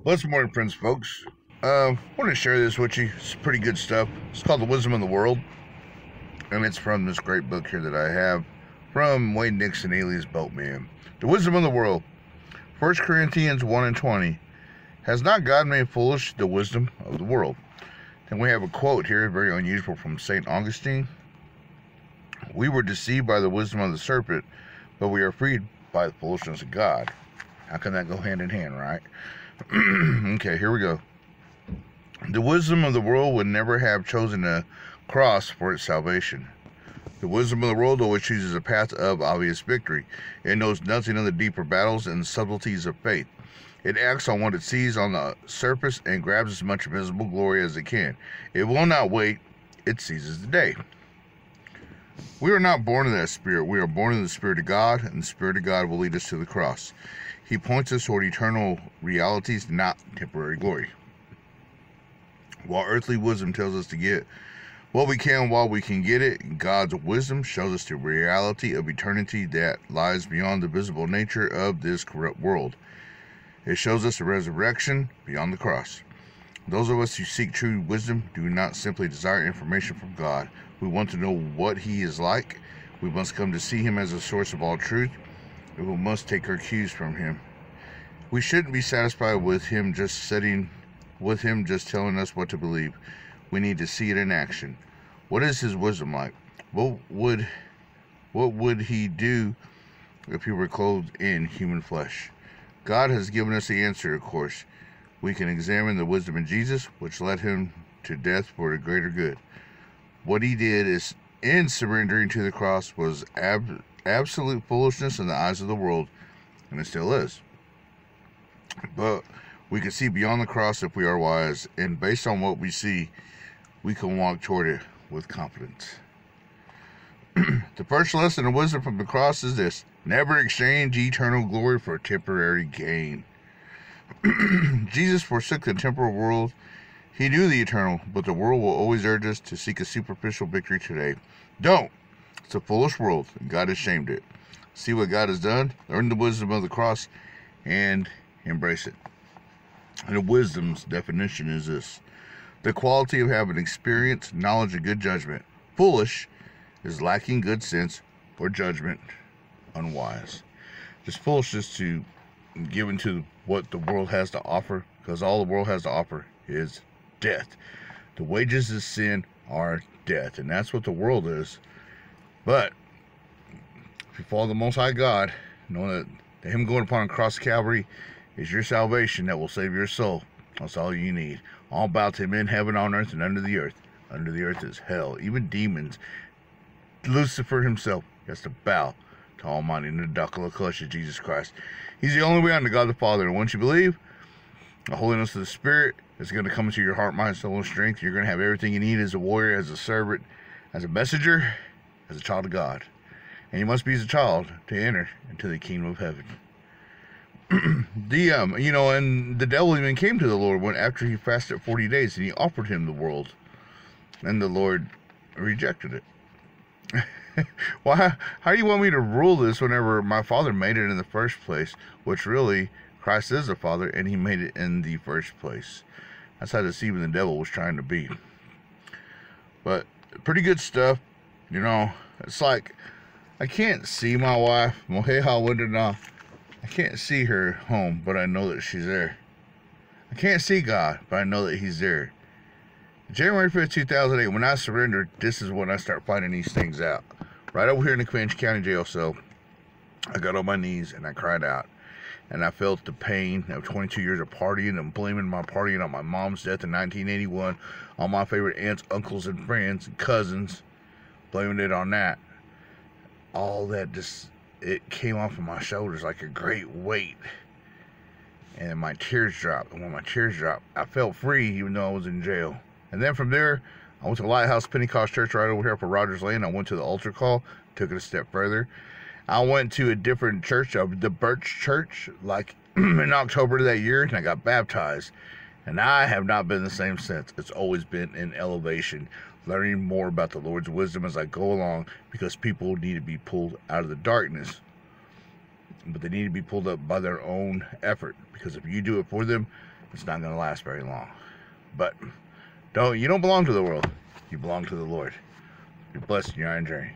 Well, it's morning, friends, folks. I want to share this with you. It's pretty good stuff. It's called The Wisdom of the World, and it's from this great book here that I have from Wayne Nixon, alias Boatman. The Wisdom of the World. 1 Corinthians 1 and 20. Has not God made foolish the wisdom of the world? Then we have a quote here, very unusual, from St. Augustine. We were deceived by the wisdom of the serpent, but we are freed by the foolishness of God. How can that go hand in hand, right? Okay, here we go. The wisdom of the world would never have chosen a cross for its salvation. The wisdom of the world always chooses a path of obvious victory. It knows nothing of the deeper battles and subtleties of faith. It acts on what it sees on the surface and grabs as much visible glory as it can. It will not wait. It seizes the day. We are not born in that spirit. We are born in the Spirit of God, and the Spirit of God will lead us to the cross. He points us toward eternal realities, not temporary glory. While earthly wisdom tells us to get what we can while we can get it, God's wisdom shows us the reality of eternity that lies beyond the visible nature of this corrupt world. It shows us the resurrection beyond the cross. Those of us who seek true wisdom do not simply desire information from God. We want to know what He is like. We must come to see Him as the source of all truth, and we must take our cues from Him. We shouldn't be satisfied with Him just telling us what to believe. We need to see it in action. What is His wisdom like? What would He do if He were clothed in human flesh? God has given us the answer, of course. We can examine the wisdom in Jesus, which led Him to death for the greater good. What He did is, in surrendering to the cross, was absolute foolishness in the eyes of the world, and it still is. But we can see beyond the cross if we are wise, and based on what we see, we can walk toward it with confidence. The first lesson of wisdom from the cross is this: never exchange eternal glory for temporary gain. Jesus forsook the temporal world. He knew the eternal, but the world will always urge us to seek a superficial victory today. Don't! It's a foolish world, and God has shamed it. See what God has done, learn the wisdom of the cross, and embrace it. And the wisdom's definition is this: the quality of having experience, knowledge, and good judgment. Foolish is lacking good sense or judgment, unwise. Just foolishness to give into what the world has to offer, because all the world has to offer is death. The wages of sin are death, and that's what the world is. But if you follow the Most High God, know that Him going upon the cross of Calvary is your salvation that will save your soul. That's all you need. All about Him in heaven, on earth, and under the earth. Under the earth is hell. Even demons. Lucifer himself has to bow to Almighty and the Dakala clutch of Jesus Christ. He's the only way unto God the Father. And once you believe, the holiness of the Spirit is going to come into your heart, mind, soul, and strength. You're going to have everything you need as a warrior, as a servant, as a messenger, as a child of God. And you must be as a child to enter into the kingdom of heaven. And the devil even came to the Lord after he fasted 40 days, and he offered him the world, and the Lord rejected it. Why? How do you want me to rule this whenever my Father made it in the first place? Which really, Christ is the Father, and He made it in the first place. That's how deceiving the devil was trying to be. But pretty good stuff. It's like I can't see my wife. I can't see her home, but I know that she's there. I can't see God, but I know that He's there. January 5th, 2008, when I surrendered, this is when I start finding these things out. Right over here in the Comanche County jail cell, I got on my knees and I cried out. And I felt the pain of 22 years of partying and blaming my partying on my mom's death in 1981, on my favorite aunts, uncles, and friends, and cousins, blaming it on that. All that it came off of my shoulders like a great weight. And my tears dropped. And when my tears dropped, I felt free even though I was in jail. And then from there, I went to Lighthouse Pentecost Church right over here for Rogers Lane. I went to the altar call, took it a step further. I went to a different church, the Birch Church, like in October of that year, and I got baptized. And I have not been the same since. It's always been an elevation, learning more about the Lord's wisdom as I go along, because people need to be pulled out of the darkness. But they need to be pulled up by their own effort, because if you do it for them, it's not going to last very long. But you don't belong to the world. You belong to the Lord. You're blessed in your own journey.